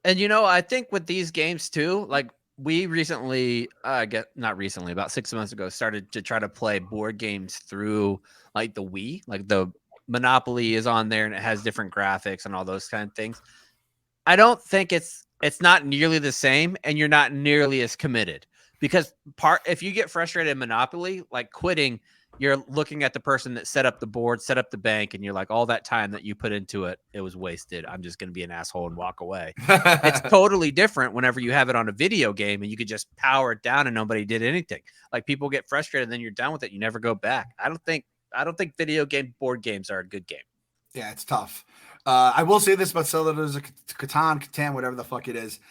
And, I think with these games too, like we recently, about 6 months ago, started to try to play board games through like the Wii, like the Monopoly is on there and it has different graphics and all those kind of things. I don't think it's not nearly the same, and you're not nearly as committed because if you get frustrated in Monopoly, like quitting, you're looking at the person that set up the board, set up the bank, and you're like, all that time that you put into it, it was wasted. I'm just going to be an asshole and walk away. It's totally different whenever you have it on a video game and you could just power it down and nobody did anything. Like people get frustrated and then you're done with it. You never go back. I don't think board games are a good game. Yeah, it's tough. I will say this about Settlers of Catan, whatever the fuck it is.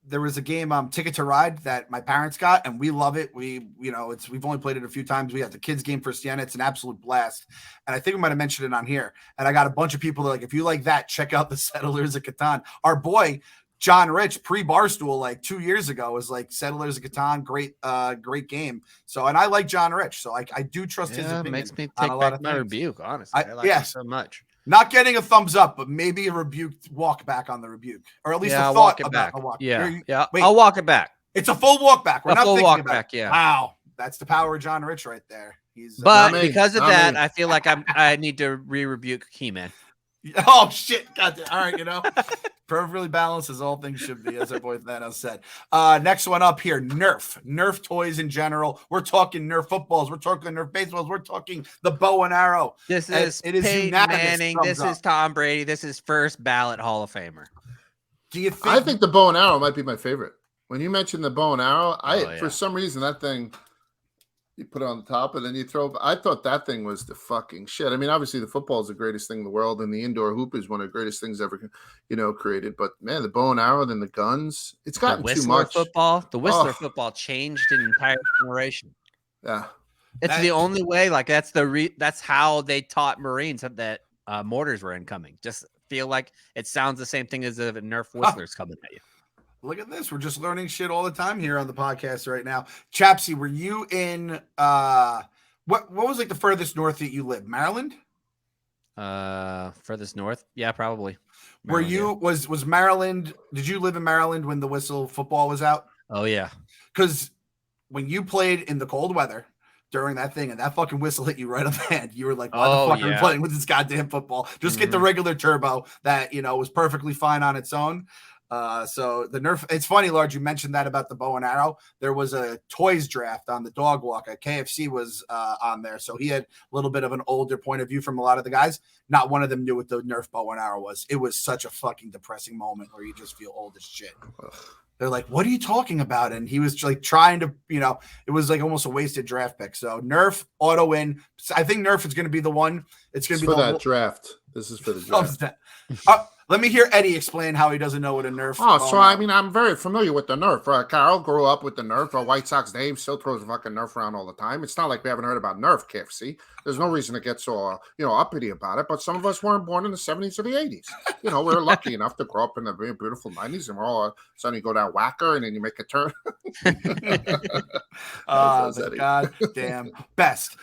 There was a game, Ticket to Ride, that my parents got, and we love it. We've only played it a few times. We have the kids game for Sienna. It's an absolute blast. And I think we might have mentioned it on here. And I got a bunch of people that like, if you like that, check out the Settlers of Catan. Our boy, John Rich, pre-Barstool, like 2 years ago, was like Settlers of Catan, great game. So, and I like John Rich. So I do trust his opinion. It makes me take back my rebuke, honestly. I like it so much. Not getting a thumbs up, but maybe a rebuked walk back on the rebuke, or at least a thought about a walk. Yeah, wait, I'll walk it back. It's a full walk back. We're not full thinking walk about back. it. Yeah. Wow, that's the power of John Rich right there. But because of that, I feel like I need to rebuke He-Man. Oh shit! God damn. All right, perfectly balanced as all things should be, as our boy Thanos said. Next one up here, Nerf toys in general. We're talking Nerf footballs. We're talking Nerf baseballs. We're talking the bow and arrow. This is Peyton Manning. This is Tom Brady. This is first ballot Hall of Famer. Do you think? I think the bow and arrow might be my favorite. When you mentioned the bow and arrow, for some reason that thing. You put it on the top and then you throw. I thought that thing was the fucking shit. I mean, obviously the football is the greatest thing in the world, and the indoor hoop is one of the greatest things ever, created. But man, the bow and arrow, then the guns, it's gotten too much. The Whistler football changed an entire generation. Yeah, it's the only way. Like that's how they taught Marines that mortars were incoming. Just feel like it sounds the same thing as if a Nerf Whistler's coming at you. Look at this. We're just learning shit all the time here on the podcast right now. Chapsy, were you in what was like the furthest north that you lived? Maryland? Furthest north? Yeah, probably. Maryland, was Maryland, did you live in Maryland when the Whistle football was out? Oh yeah. Because when you played in the cold weather during that thing and that fucking whistle hit you right on the head, you were like, why the fuck are we playing with this goddamn football? Just get the regular turbo that was perfectly fine on its own. So the Nerf, it's funny, Large, you mentioned that about the bow and arrow. There was a toys draft on the dog walk. KFC was on there. So he had a little bit of an older point of view from a lot of the guys. Not one of them knew what the Nerf bow and arrow was. It was such a fucking depressing moment where you just feel old as shit. They're like, what are you talking about? And he was like trying to, it was like almost a wasted draft pick. So Nerf auto win. I think Nerf is going to be the one. It's going to be for that draft. This is for the draft. Let me hear Eddie explain how he doesn't know what a Nerf. I'm very familiar with the Nerf. Carl grew up with the Nerf. White Sox Dave still throws the fucking Nerf around all the time. It's not like we haven't heard about Nerf, KFC. There's no reason to get so uppity about it. But some of us weren't born in the 70s or the 80s. We're lucky enough to grow up in the very beautiful 90s, and we're all suddenly go down whacker, and then you make a turn. The goddamn best.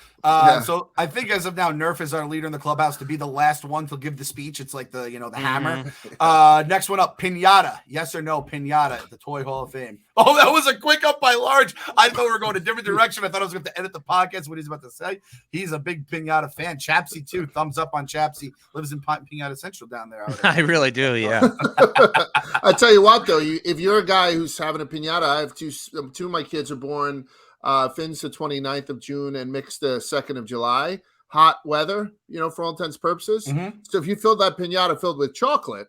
So I think as of now, Nerf is our leader in the clubhouse to be the last one to give the speech. It's like the hammer. Next one up, Pinata. Yes or no, Pinata at the Toy Hall of Fame. Oh, that was a quick up by Large. I thought we were going a different direction. I thought I was going to edit the podcast. What he's about to say. He's a big Pinata fan. Chapsy too. Thumbs up on Chapsy. Lives in Pinata Central down there. I really do. Yeah. I tell you what, though, if you're a guy who's having a Pinata, I have two of my kids are born. Finn's the 29th of June and Mick's the 2nd of July. Hot weather, for all intents and purposes. Mm-hmm. So if you fill that Pinata filled with chocolate,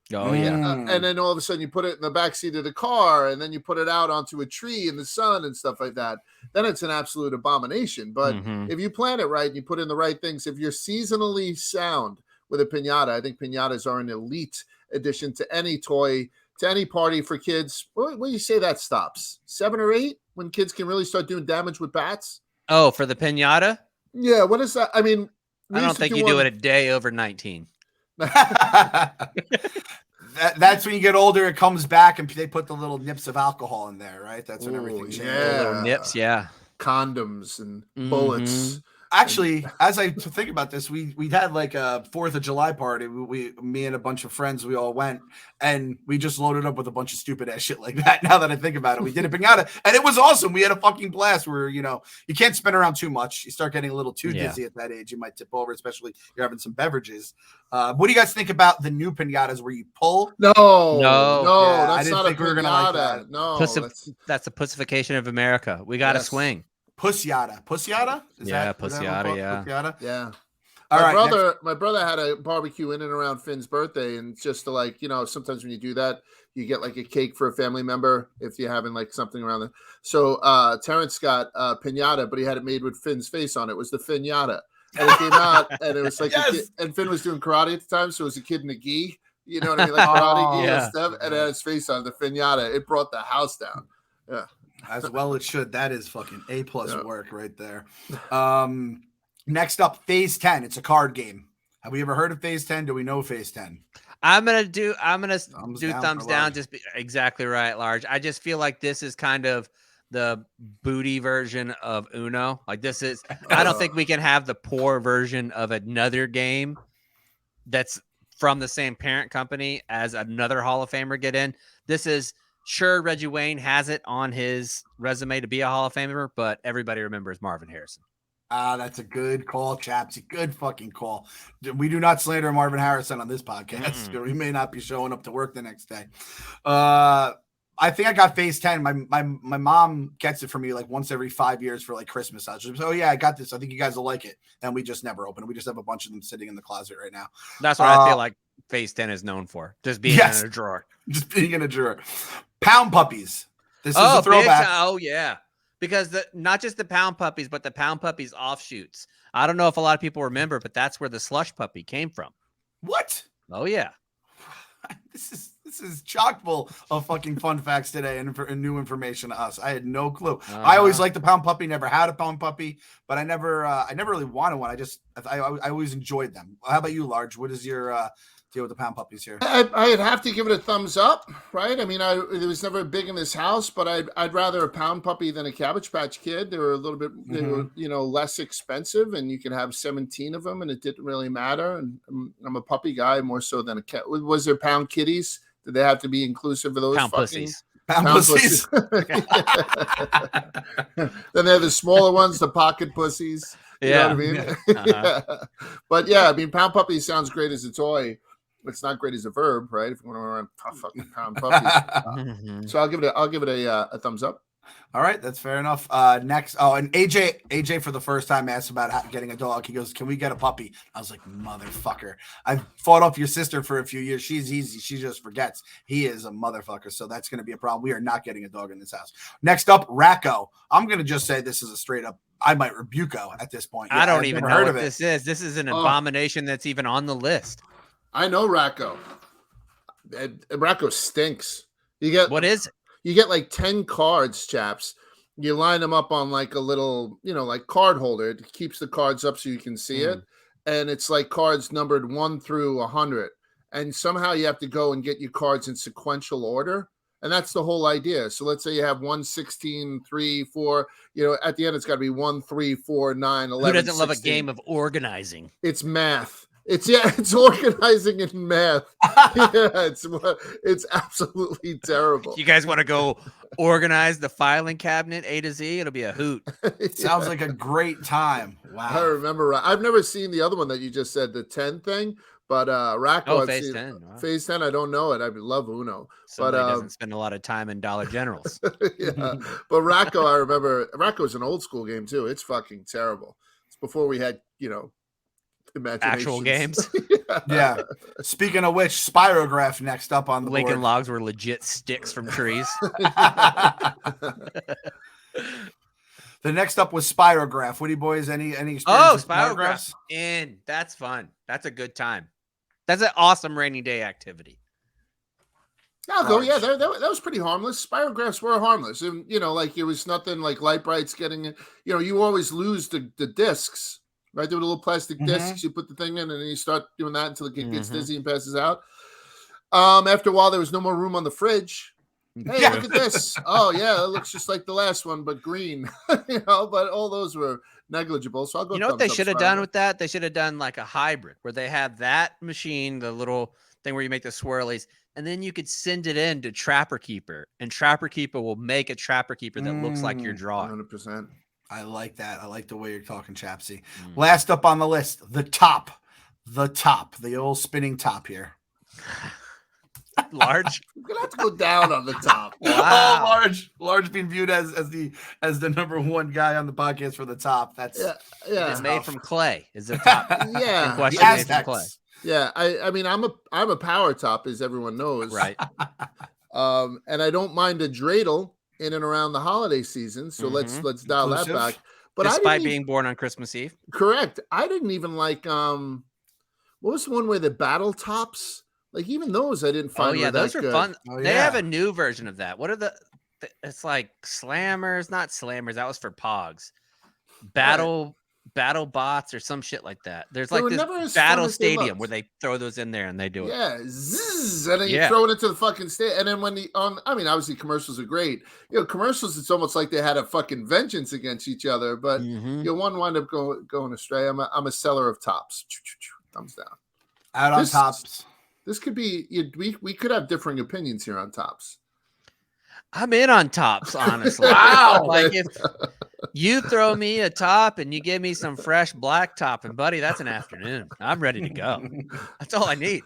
and then all of a sudden you put it in the backseat of the car, and then you put it out onto a tree in the sun and stuff like that, then it's an absolute abomination. But if you plan it right and you put in the right things, if you're seasonally sound with a Pinata, I think Pinatas are an elite addition to any toy, to any party for kids. What do you say that stops? 7 or 8 when kids can really start doing damage with bats? Oh, for the Pinata? Yeah. What is that? I mean, I don't think you do it a day over 19. That's when you get older, it comes back and they put the little nips of alcohol in there, right? That's when everything changes. Yeah. Little nips, yeah. Condoms and bullets. Actually, as I think about this, we had like a 4th of July party. Me and a bunch of friends, we all went, and we just loaded up with a bunch of stupid ass shit like that. Now that I think about it, we did a Pinata, and it was awesome. We had a fucking blast. Where you can't spin around too much. You start getting a little too dizzy at that age. You might tip over, especially if you're having some beverages. What do you guys think about the new Pinatas where you pull? No, Yeah, that's not a Pinata. Like that. No, that's the pussification of America. We got to swing. Pussiata. Pussiata? Pussiata, yeah. Pussiata? Yeah. My brother had a barbecue in and around Finn's birthday, and just to sometimes when you do that, you get like a cake for a family member if you're having like something around there. So Terrence got Pinata, but he had it made with Finn's face on it. It was the Finnata. And it came out, and it was like a kid, and Finn was doing karate at the time, so it was a kid in a gi. You know what I mean? Like karate gi and stuff, and it had his face on the Finnata. It brought the house down. Yeah. As well it should. That is fucking A+ work right there. Next up, Phase 10. It's a card game. Have we ever heard of Phase 10? Do we know Phase 10? I'm gonna do thumbs down. Exactly right, Large. I just feel like this is kind of the booty version of Uno. Like this is. I don't think we can have the poor version of another game that's from the same parent company as another Hall of Famer get in. This is. Sure, Reggie Wayne has it on his resume to be a Hall of Famer, but everybody remembers Marvin Harrison. That's a good call, Chaps. Good fucking call. We do not slander Marvin Harrison on this podcast. We may not be showing up to work the next day. I think I got Phase 10. My mom gets it for me like once every 5 years for like Christmas. I was I got this. I think you guys will like it. And we just never open it. We just have a bunch of them sitting in the closet right now. That's what I feel like Phase 10 is known for. Just being in a drawer. Just being in a drawer. Pound Puppies. This is a throwback. Yeah. Because not just the Pound Puppies, but the Pound Puppies offshoots. I don't know if a lot of people remember, but that's where the slush puppy came from. What? Oh, yeah. This is chock full of fucking fun facts today and new information to us. I had no clue. I always liked the Pound Puppy. Never had a Pound Puppy, but I never really wanted one. I always enjoyed them. How about you, Large? What is your deal with the Pound Puppies here? I'd have to give it a thumbs up, right? I mean, it was never big in this house, but I'd rather a Pound Puppy than a Cabbage Patch Kid. They were a little bit, they were, less expensive, and you could have 17 of them, and it didn't really matter. And I'm a puppy guy more so than a cat. Was there Pound Kitties? Did they have to be inclusive of those? Pound Pussies. Pound Pussies. Then they have the smaller ones, the Pocket Pussies. You know what I mean? Yeah. But yeah, I mean, Pound Puppy sounds great as a toy. It's not great as a verb, right? If you want to run fucking Pound Puppies. So I'll give it a thumbs up. All right, that's fair enough. Next, and AJ for the first time asked about getting a dog. He goes, "Can we get a puppy?" I was like, "Motherfucker! I've fought off your sister for a few years. She's easy. She just forgets. He is a motherfucker. So that's going to be a problem. We are not getting a dog in this house." Next up, Racco. I'm going to just say this is a straight up. I might rebuke-o at this point. I don't even know what of this is. This is an abomination that's even on the list. I know Racco. Racco stinks. You get what is it? You get like 10 cards, chaps. You line them up on like a little, like card holder. It keeps the cards up so you can see it. And it's like cards numbered 1 through 100. And somehow you have to go and get your cards in sequential order. And that's the whole idea. So let's say you have 1, 16, 3, 4. At the end, it's got to be 1, 3, 4, 9, 11. Who doesn't 16. love a game of organizing? It's math. It's organizing in math. Yeah, it's absolutely terrible. You guys want to go organize the filing cabinet A to Z? It'll be a hoot. Sounds like a great time. Wow. I remember. I've never seen the other one that you just said, the 10 thing, but Racco. Oh, Phase 10. Wow. Phase 10. I don't know it. I love Uno. Somebody doesn't spend a lot of time in Dollar Generals. Yeah, but Racco, I remember. Racco's an old school game too. It's fucking terrible. It's before we had actual games. Yeah. Speaking of which, Spirograph next up on the Lincoln board. Logs were legit sticks from trees. The next up was Spirograph. Woody boys, any experience? With Spirograph. That's fun. That's a good time. That's an awesome rainy day activity. I'll go. Yeah, that was pretty harmless. Spirographs were harmless, and like it was nothing like Lite Brite's getting. You always lose the discs. Right, there were little plastic discs. You put the thing in, and then you start doing that until it gets dizzy and passes out. After a while, there was no more room on the fridge. Hey, look at this! Oh yeah, it looks just like the last one, but green. But all those were negligible. So I'll go. You know what they should have done with that? They should have done like a hybrid where they have that machine, the little thing where you make the swirlies, and then you could send it in to Trapper Keeper, and Trapper Keeper will make a Trapper Keeper that looks like you're drawing. 100%. I like that. I like the way you're talking, Chapsy. Last up on the list, the top, the old spinning top here. Large. You're gonna have to go down on the top. Wow. Oh, large being viewed as the number one guy on the podcast for the top. That's It's made from clay. Is the top? Yeah, question made from clay. Yeah, I mean I'm a power top, as everyone knows. Right. And I don't mind a dreidel in and around the holiday season. So let's dial that back. But despite being born on Christmas Eve. Correct. I didn't even like what was the one where the battle tops? Like even those I didn't find. Oh yeah, those are fun. Oh, they have a new version of that. What are it's like slammers, not slammers. That was for Pogs. Battle bots or some shit like that. There's like this battle stadium where they throw those in there and they do it. Yeah, zzz, and then you throw it into the fucking state. And then when obviously commercials are great. Commercials, it's almost like they had a fucking vengeance against each other. But one wound up going astray. I'm a seller of tops. Thumbs down. Out on tops. This could be. We could have differing opinions here on tops. I'm in on tops, honestly. Wow. Like if you throw me a top and you give me some fresh black top, and buddy, that's an afternoon. I'm ready to go. That's all I need.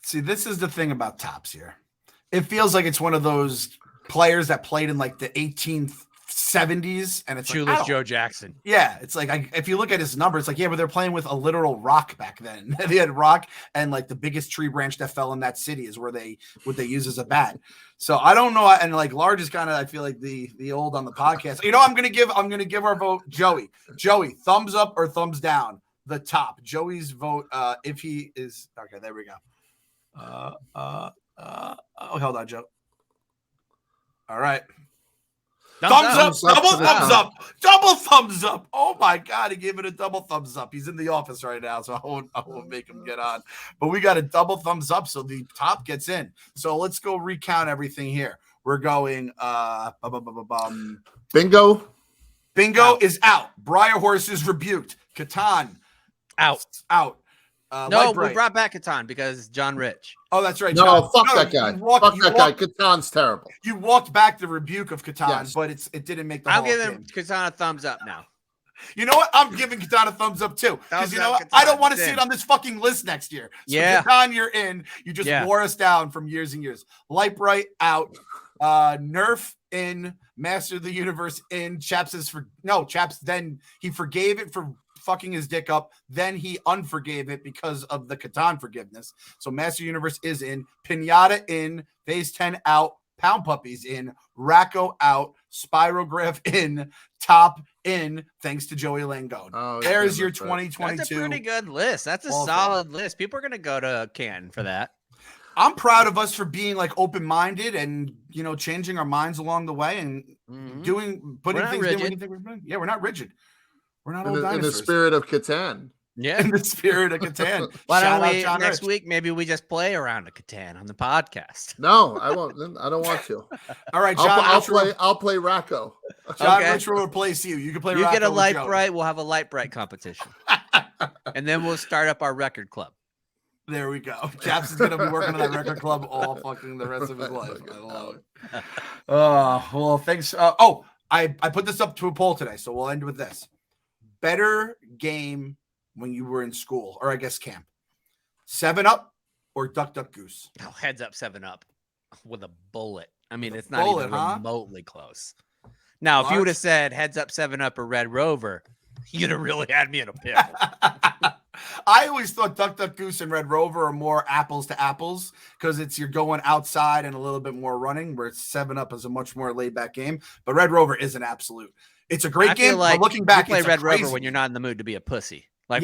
See, this is the thing about tops here. It feels like it's one of those players that played in like the 1870s, and it's Shoeless like, Joe Jackson. Yeah, it's like if you look at his number, it's like, yeah, but they're playing with a literal rock back then. They had rock, and like the biggest tree branch that fell in that city is what they use as a bat. So I don't know, and like Large is kind of, I feel like the old on the podcast. I'm gonna give our vote Joey. Joey, thumbs up or thumbs down? The top. Joey's vote. If he is okay, there we go. Hold on, Joe. All right. Thumbs up, double thumbs up. Oh my God, he gave it a double thumbs up. He's in the office right now, so I won't make him get on. But we got a double thumbs up, so the top gets in. So let's go recount everything here. We're going Bingo. Bingo is out. Briar Horse is rebuked. Catan out. No, we brought back Catan because John Rich. Oh, that's right. No, fuck that guy. Fuck that guy. Catan's terrible. You walked back the rebuke of Catan, but it didn't make the I'll give him Catan a thumbs up now. You know what? I'm giving Catan a thumbs up too. Because you know what? I don't want to see it on this fucking list next year. So Catan, you're in. You just wore us down from years and years. Lite Brite out. Nerf in. Master of the Universe in. Chaps then he forgave it for fucking his dick up. Then he unforgave it because of the Catan forgiveness. So Master of the Universe is in. Pinata in. Phase 10 out. Pound Puppies in. Racco out. Spirograph in. Top in. Thanks to Joey Langone. Oh, there's your 2022. That's a pretty good list. That's a solid list. People are going to go to Canton for that. I'm proud of us for being like open-minded and, you know, changing our minds along the way and putting things in when you think we're doing. Yeah, we're not rigid. We're not old dinosaurs. In the spirit of Catan. Yeah, in the spirit of Catan. Why don't we next week? Maybe we just play around a Catan on the podcast. No, I won't. I don't want to. All right, John. I'll play Racco. John Richard will replace you. You can play. You Racco get a Lite Brite. We'll have a Lite Brite competition, and then we'll start up our record club. There we go. Chaps is gonna be working on that record club all fucking the rest of his life. I love it. Well, thanks. I put this up to a poll today, so we'll end with this. Better game when you were in school, or I guess camp. 7-Up or Duck Duck Goose? Oh, heads up 7-Up with a bullet. I mean, it's not even remotely close. Now, if you would have said heads up 7-Up or Red Rover, you'd have really had me in a pickle. I always thought Duck Duck Goose and Red Rover are more apples to apples because you're going outside and a little bit more running, where 7-Up is a much more laid back game. But Red Rover is an absolute. It's a great game. Like but looking back, you play Red Rover when you're not in the mood to be a pussy. Like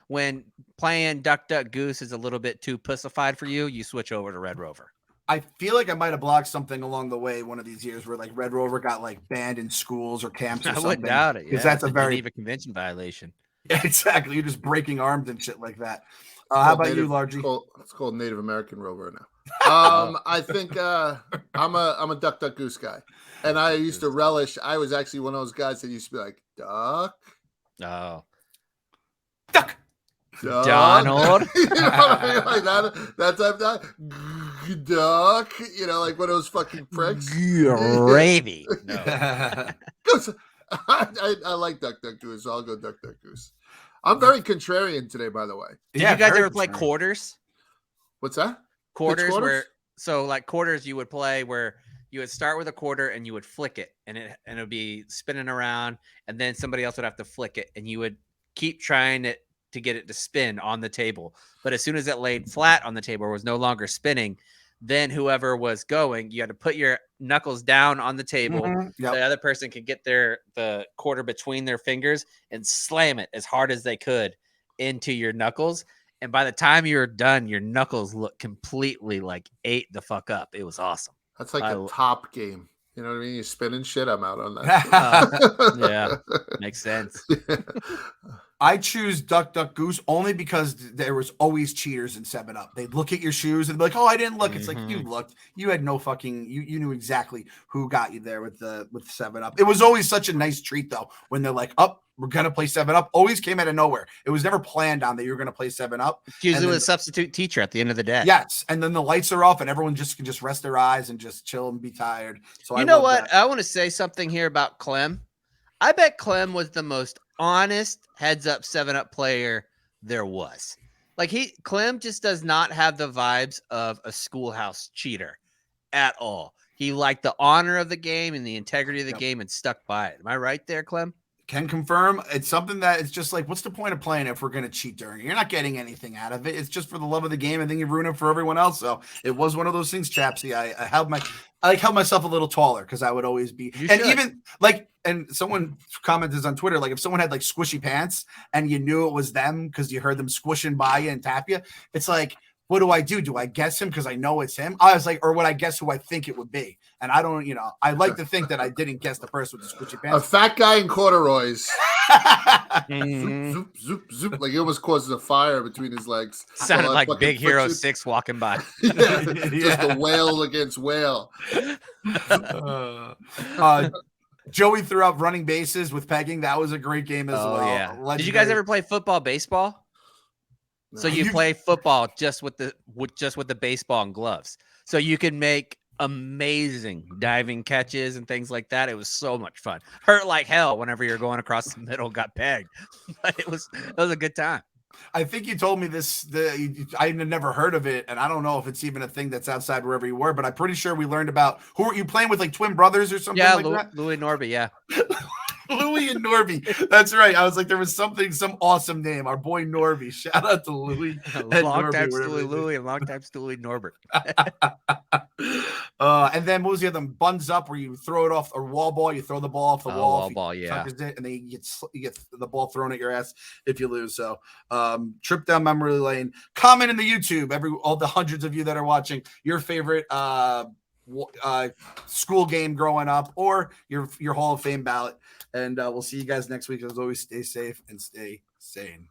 when playing Duck Duck Goose is a little bit too pussified for you, you switch over to Red Rover. I feel like I might have blocked something along the way one of these years where like Red Rover got like banned in schools or camps or something. I wouldn't doubt it. Because that's a very Geneva Convention violation. Yeah, exactly. You're just breaking arms and shit like that. How about you, Largy? It's called Native American Rover now. I think I'm a Duck Duck Goose guy, and I used to relish. I was actually one of those guys that used to be like duck. Oh, duck. Donald. You know what I mean? Like that type of duck. You know, like one of those fucking pricks. Gravy. No. I like Duck Duck Goose, so I'll go Duck Duck Goose. I'm very contrarian today, by the way. Did you guys ever play quarters? What's that? Quarters quarters you would play where you would start with a quarter and you would flick it and it would be spinning around, and then somebody else would have to flick it, and you would keep trying to get it to spin on the table. But as soon as it laid flat on the table or was no longer spinning, then whoever was going, you had to put your knuckles down on the table. Yep. The other person could get the quarter between their fingers and slam it as hard as they could into your knuckles. And by the time you were done, your knuckles looked completely like ate the fuck up. It was awesome. That's like a top game. You know what I mean? You're spinning shit. I'm out on that. Yeah, makes sense. I choose Duck Duck Goose only because there was always cheaters in 7-Up. They'd look at your shoes and be like, "Oh, I didn't look." It's like you looked. You had no fucking. You knew exactly who got you there with 7-Up. It was always such a nice treat though when they're like, "Oh, we're gonna play 7-Up." Always came out of nowhere. It was never planned on that you were gonna play 7-Up. Usually a substitute teacher at the end of the day. Yes, and then the lights are off and everyone can just rest their eyes and just chill and be tired. So you know what? I want to say something here about Clem. I bet Clem was the most honest heads up 7-Up player there was. Like Clem just does not have the vibes of a schoolhouse cheater at all. He liked the honor of the game and the integrity of the game and stuck by it. Am I right there, Clem? Can confirm. It's something that it's just like, what's the point of playing if we're going to cheat during it? You're not getting anything out of it. It's just for the love of the game, and then you ruin it for everyone else. So it was one of those things, Chapsy. I held myself a little taller because I would always be, and someone commented on Twitter, like if someone had like squishy pants and you knew it was them because you heard them squishing by you and tap you, it's like, what do I do? Do I guess him because I know it's him? I was like, or would I guess who I think it would be? And I don't, I like to think that I didn't guess the person with the squishy pants. A fat guy in corduroys. Zoop, zoop, zoop. Like it almost causes a fire between his legs. Sounded like Big Hero 6 walking by. Just a whale against whale. Joey threw up running bases with pegging. That was a great game as well. Yeah. Legendary. Did you guys ever play football, baseball? No. So you play football just with the baseball and gloves. So you can make amazing diving catches and things like that. It was so much fun. Hurt like hell whenever you're going across the middle, got pegged, but it was a good time. I think you told me this. I had never heard of it, and I don't know if it's even a thing that's outside wherever you were. But I'm pretty sure we learned about who were you playing with, like twin brothers or something Yeah, like that. Louis and Norby. Yeah, Louis and Norby. That's right. I was like, there was some awesome name. Our boy Norby. Shout out to Louis. And long Norby, time whatever Stewie it is. Louis and long time Stewie Norbert. And then what was the other one? Buns up, where you throw it off, or wall ball. You throw the ball off the wall. Wall if ball, you yeah. touches it, and then you get the ball thrown at your ass if you lose. So, trip down memory lane. Comment in the YouTube, all the hundreds of you that are watching, your favorite school game growing up, or your Hall of Fame ballot. And we'll see you guys next week. As always, stay safe and stay sane.